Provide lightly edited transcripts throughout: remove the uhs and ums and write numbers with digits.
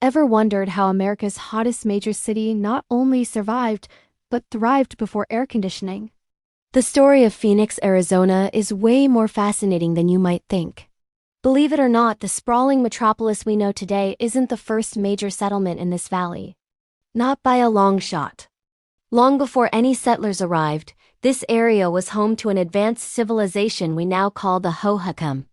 Ever wondered how America's hottest major city not only survived, but thrived before air conditioning? The story of Phoenix, Arizona is way more fascinating than you might think. Believe it or not, the sprawling metropolis we know today isn't the first major settlement in this valley. Not by a long shot. Long before any settlers arrived, this area was home to an advanced civilization we now call the Hohokam.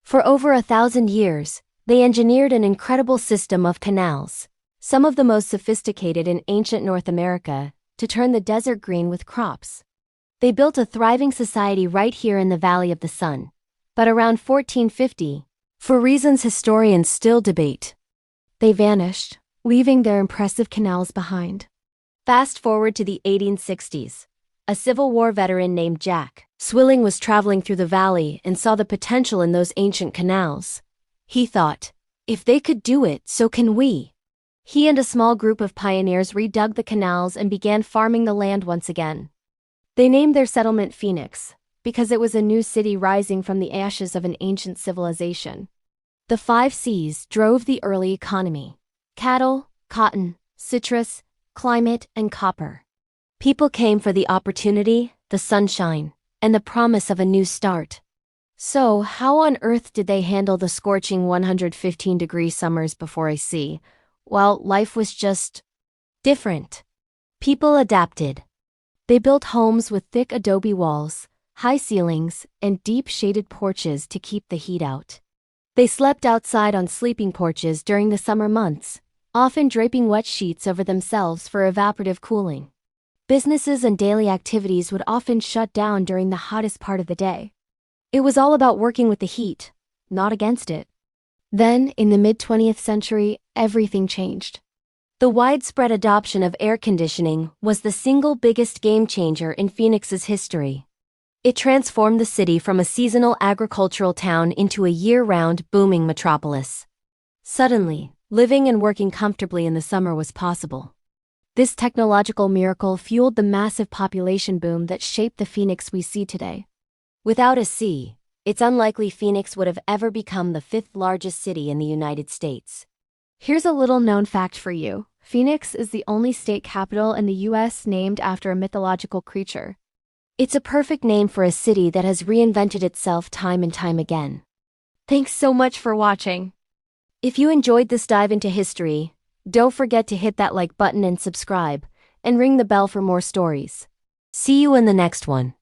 For over 1,000 years, they engineered an incredible system of canals, some of the most sophisticated in ancient North America, to turn the desert green with crops. They built a thriving society right here in the Valley of the Sun. But around 1450, for reasons historians still debate, they vanished, leaving their impressive canals behind. Fast forward to the 1860s. A Civil War veteran named Jack Swilling was traveling through the valley and saw the potential in those ancient canals. He thought, if they could do it, so can we. He and a small group of pioneers redug the canals and began farming the land once again. They named their settlement Phoenix, because it was a new city rising from the ashes of an ancient civilization. The 5 C's drove the early economy: cattle, cotton, citrus, climate, and copper. People came for the opportunity, the sunshine, and the promise of a new start. So, how on earth did they handle the scorching 115-degree summers before AC? Well, life was just different. People adapted. They built homes with thick adobe walls, high ceilings, and deep shaded porches to keep the heat out. They slept outside on sleeping porches during the summer months, often draping wet sheets over themselves for evaporative cooling. Businesses and daily activities would often shut down during the hottest part of the day. It was all about working with the heat, not against it. Then, in the mid-20th century, everything changed. The widespread adoption of air conditioning was the single biggest game changer in Phoenix's history. It transformed the city from a seasonal agricultural town into a year-round booming metropolis. Suddenly, living and working comfortably in the summer was possible. This technological miracle fueled the massive population boom that shaped the Phoenix we see today. Without a C, it's unlikely Phoenix would have ever become the 5th largest city in the United States. Here's a little-known fact for you. Phoenix is the only state capital in the U.S. named after a mythological creature. It's a perfect name for a city that has reinvented itself time and time again. Thanks so much for watching. If you enjoyed this dive into history, don't forget to hit that like button and subscribe, and ring the bell for more stories. See you in the next one.